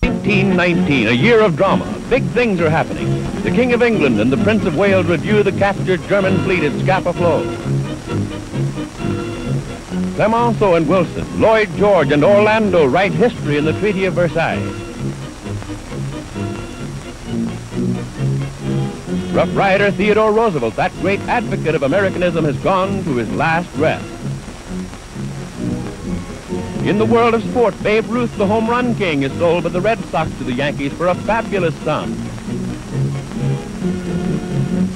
1919, a year of drama. Big things are happening. The King of England and the Prince of Wales review the captured German fleet at Scapa Flow. Clemenceau and Wilson, Lloyd George and Orlando write history in the Treaty of Versailles. Rough Rider Theodore Roosevelt, that great advocate of Americanism, has gone to his last rest. In the world of sport, Babe Ruth, the home run king, is sold by the Red Sox to the Yankees for a fabulous sum.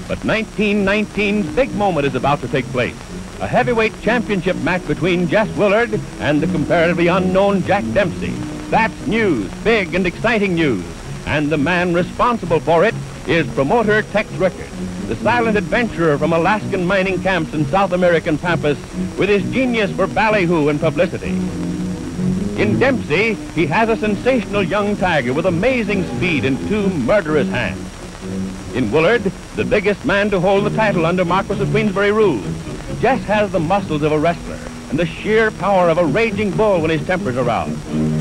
But 1919's big moment is about to take place. A heavyweight championship match between Jess Willard and the comparatively unknown Jack Dempsey. That's news, big and exciting news. And the man responsible for it is promoter Tex Rickard, the silent adventurer from Alaskan mining camps and South American pampas with his genius for ballyhoo and publicity. In Dempsey, he has a sensational young tiger with amazing speed and two murderous hands. In Willard, the biggest man to hold the title under Marquis of Queensberry rules, Jess has the muscles of a wrestler and the sheer power of a raging bull when his temper's aroused.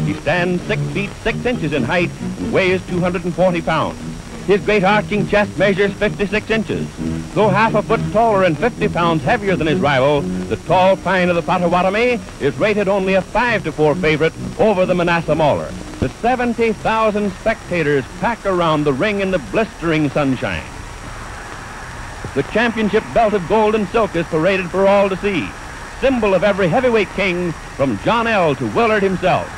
He stands 6 feet 6 inches in height and weighs 240 pounds. His great arching chest measures 56 inches. Though half a foot taller and 50 pounds heavier than his rival, the tall pine of the Potawatomi is rated only a 5-4 favorite over the Manassas Mauler. The 70,000 spectators pack around the ring in the blistering sunshine. The championship belt of gold and silk is paraded for all to see, symbol of every heavyweight king from John L. to Willard himself.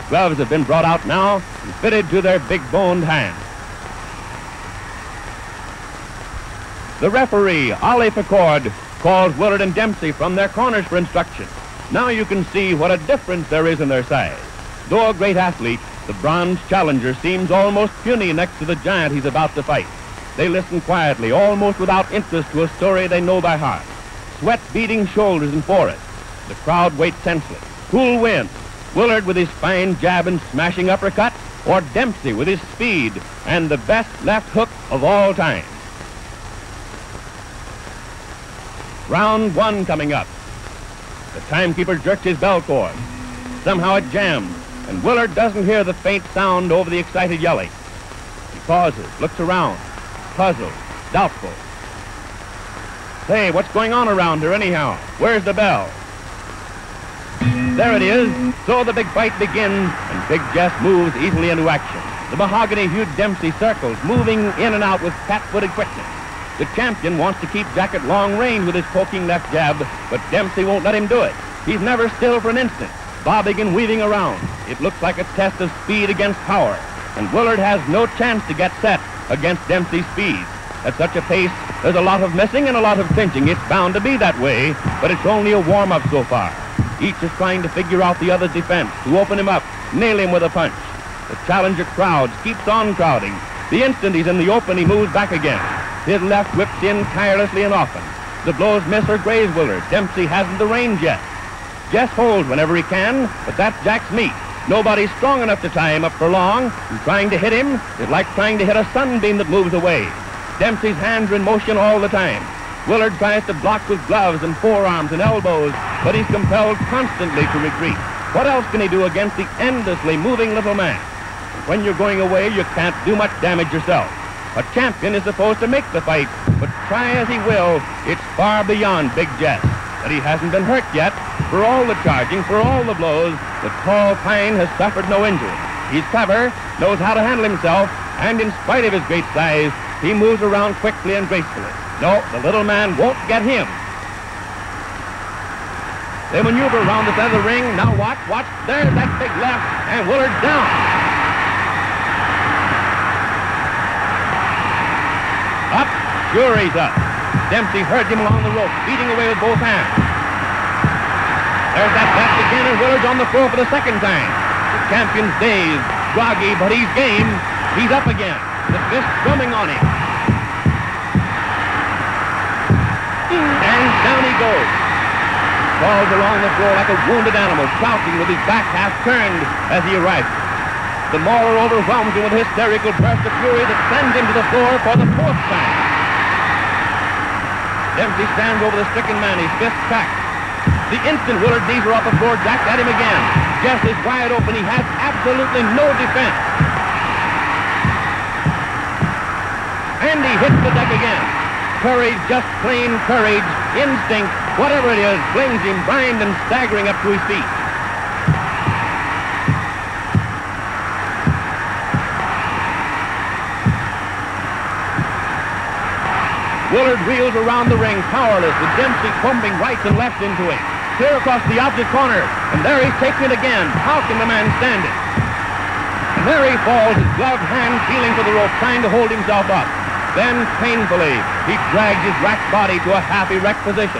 Gloves have been brought out now and fitted to their big-boned hands. The referee, Ollie Pecord, calls Willard and Dempsey from their corners for instruction. Now you can see what a difference there is in their size. Though a great athlete, the bronze challenger seems almost puny next to the giant he's about to fight. They listen quietly, almost without interest, to a story they know by heart. Sweat beading shoulders and foreheads. The crowd waits tensely. Who'll win? Willard with his fine jab and smashing uppercut, or Dempsey with his speed and the best left hook of all time? Round 1 coming up. The timekeeper jerks his bell cord. Somehow it jams, and Willard doesn't hear the faint sound over the excited yelling. He pauses, looks around, puzzled, doubtful. Say, what's going on around here anyhow? Where's the bell? There it is. So the big fight begins, and Big Jess moves easily into action. The mahogany-hued Dempsey circles, moving in and out with cat-footed quickness. The champion wants to keep Jack at long range with his poking left jab, but Dempsey won't let him do it. He's never still for an instant, bobbing and weaving around. It looks like a test of speed against power, and Willard has no chance to get set against Dempsey's speed. At such a pace, there's a lot of missing and a lot of clinching. It's bound to be that way, but it's only a warm-up so far. Each is trying to figure out the other's defense, to open him up, nail him with a punch. The challenger crowds keeps on crowding. The instant he's in the open, he moves back again. His left whips in tirelessly and often. The blows miss or graze Willard. Dempsey hasn't the range yet. Jess holds whenever he can, but that's Jack's meat. Nobody's strong enough to tie him up for long, and trying to hit him is like trying to hit a sunbeam that moves away. Dempsey's hands are in motion all the time. Willard tries to block with gloves and forearms and elbows, but he's compelled constantly to retreat. What else can he do against the endlessly moving little man? When you're going away, you can't do much damage yourself. A champion is supposed to make the fight, but try as he will, it's far beyond Big Jess. But he hasn't been hurt yet. For all the charging, for all the blows, the tall pine has suffered no injury. He's clever, knows how to handle himself, and in spite of his great size, he moves around quickly and gracefully. No, the little man won't get him. They maneuver around the center of the ring. Now watch. There's that big left, and Willard's down. Up, sure he's up. Dempsey heard him along the rope, beating away with both hands. There's that left again, and Willard's on the floor for the second time. The champion's dazed, groggy, but he's game. He's up again. The fist drumming on him. And down he goes. Falls along the floor like a wounded animal, crouching with his back half turned as he arrives. The mauler overwhelms him with a hysterical burst of fury that sends him to the floor for the fourth time. Dempsey stands over the stricken man, his fist cracked. The instant Willard's knees are off the floor, Jack at him again. Jess is wide open. He has absolutely no defense. And he hits the deck again. Courage, just plain courage, instinct, whatever it is, flings him blind and staggering up to his feet. Willard reels around the ring, powerless, with Dempsey pumping right and left into him. Clear across the opposite corner, and there he's taking it again. How can the man stand it? And there he falls, his gloved hand feeling for the rope, trying to hold himself up. Then, painfully, he drags his racked body to a half-erect position.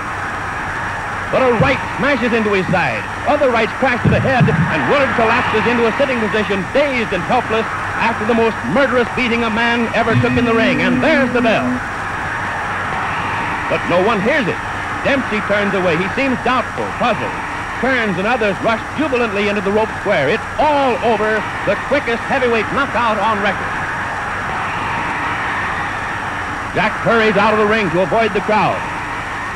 But a right smashes into his side. Other rights crash to the head, and Willard collapses into a sitting position, dazed and helpless, after the most murderous beating a man ever took in the ring. And there's the bell. But no one hears it. Dempsey turns away. He seems doubtful, puzzled. Kearns and others rush jubilantly into the rope square. It's all over. The quickest heavyweight knockout on record. Jack hurries out of the ring to avoid the crowd.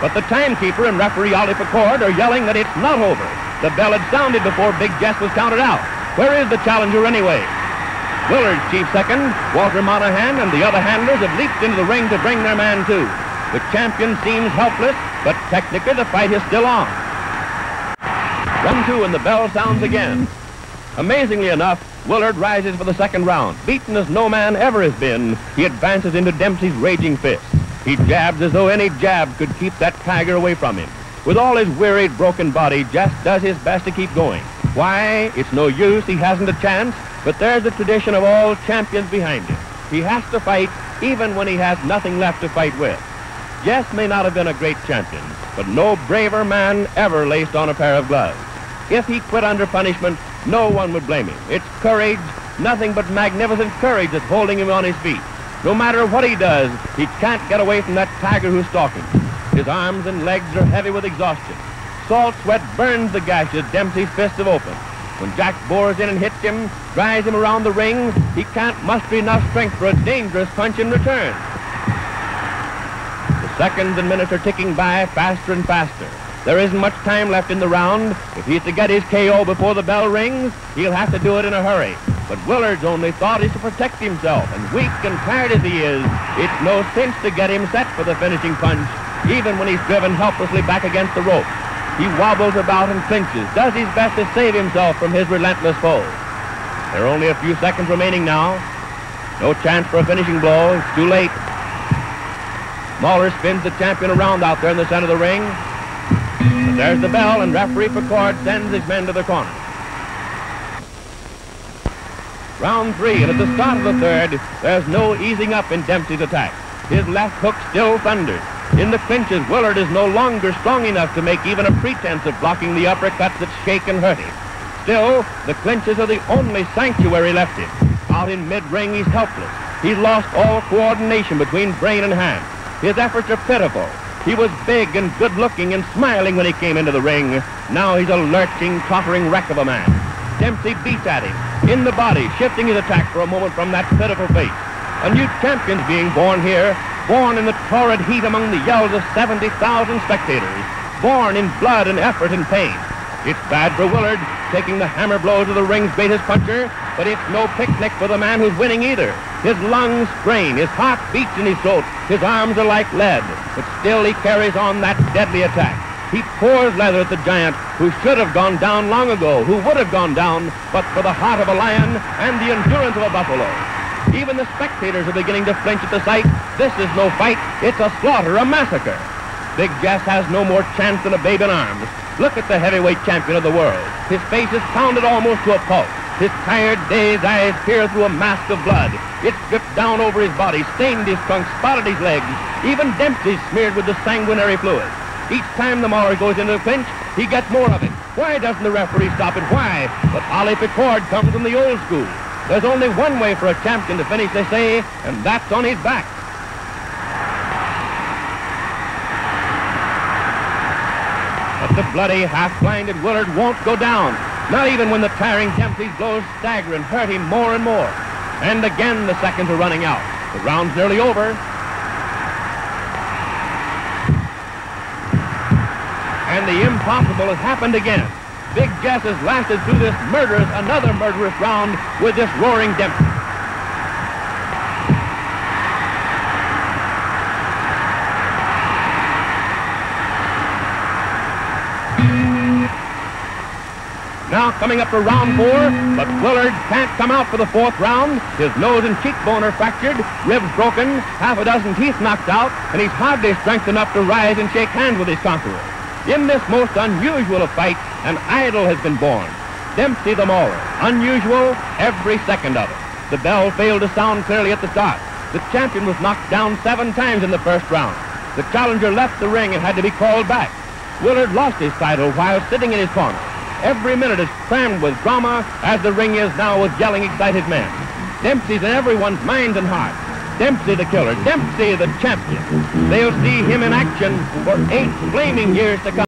But the timekeeper and referee Ollie Pecord are yelling that it's not over. The bell had sounded before Big Jess was counted out. Where is the challenger anyway? Willard's chief second, Walter Monahan, and the other handlers have leaped into the ring to bring their man too. The champion seems helpless, but technically the fight is still on. 1-2, and the bell sounds again. Amazingly enough, Willard rises for the second round. Beaten as no man ever has been, he advances into Dempsey's raging fist. He jabs as though any jab could keep that tiger away from him. With all his wearied, broken body, Jess does his best to keep going. Why? It's no use, he hasn't a chance, but there's the tradition of all champions behind him. He has to fight even when he has nothing left to fight with. Jess may not have been a great champion, but no braver man ever laced on a pair of gloves. If he quit under punishment, no one would blame him. It's courage, nothing but magnificent courage that's holding him on his feet. No matter what he does, he can't get away from that tiger who's stalking him. His arms and legs are heavy with exhaustion. Salt sweat burns the gashes Dempsey's fists have opened. When Jack bores in and hits him, drives him around the ring, he can't muster enough strength for a dangerous punch in return. Seconds and minutes are ticking by faster and faster. There isn't much time left in the round. If he's to get his KO before the bell rings, he'll have to do it in a hurry. But Willard's only thought is to protect himself, and weak and tired as he is, it's no sense to get him set for the finishing punch, even when he's driven helplessly back against the rope. He wobbles about and clinches, does his best to save himself from his relentless foe. There are only a few seconds remaining now. No chance for a finishing blow. It's too late. Mahler spins the champion around out there in the center of the ring. But there's the bell, and referee Pecord sends his men to the corner. Round 3, and at the start of the third, there's no easing up in Dempsey's attack. His left hook still thunders. In the clinches, Willard is no longer strong enough to make even a pretense of blocking the uppercuts that shake and hurt him. Still, the clinches are the only sanctuary left him. Out in mid-ring, he's helpless. He's lost all coordination between brain and hand. His efforts are pitiful. He was big and good-looking and smiling when he came into the ring. Now he's a lurching, tottering wreck of a man. Dempsey beats at him, in the body, shifting his attack for a moment from that pitiful face. A new champion's being born here, born in the torrid heat among the yells of 70,000 spectators, born in blood and effort and pain. It's bad for Willard, taking the hammer blows of the ring's greatest puncher, but it's no picnic for the man who's winning either. His lungs strain, his heart beats in his throat, his arms are like lead, but still he carries on that deadly attack. He pours leather at the giant who should have gone down long ago, who would have gone down, but for the heart of a lion and the endurance of a buffalo. Even the spectators are beginning to flinch at the sight. This is no fight, it's a slaughter, a massacre. Big Jess has no more chance than a babe in arms. Look at the heavyweight champion of the world. His face is pounded almost to a pulp. His tired, dazed eyes peer through a mask of blood. It's dripped down over his body, stained his trunk, spotted his legs. Even Dempsey's smeared with the sanguinary fluid. Each time the Mauler goes into the clinch, he gets more of it. Why doesn't the referee stop it? Why? But Ollie Pecord comes from the old school. There's only one way for a champion to finish, they say, and that's on his back. But the bloody, half-blinded Willard won't go down, not even when the tiring Dempsey's blows stagger and hurt him more and more. And again the seconds are running out. The round's nearly over. And the impossible has happened again. Big Jess has lasted through this another murderous round with this roaring Dempsey. Now coming up to round 4, but Willard can't come out for the 4th round. His nose and cheekbone are fractured, ribs broken, half a dozen teeth knocked out, and he's hardly strength enough to rise and shake hands with his conqueror. In this most unusual of fights, an idol has been born. Dempsey the Mauler. Unusual, every second of it. The bell failed to sound clearly at the start. The champion was knocked down 7 times in the 1st round. The challenger left the ring and had to be called back. Willard lost his title while sitting in his corner. Every minute is crammed with drama, as the ring is now with yelling, excited men. Dempsey's in everyone's minds and hearts. Dempsey the killer, Dempsey the champion. They'll see him in action for 8 flaming years to come.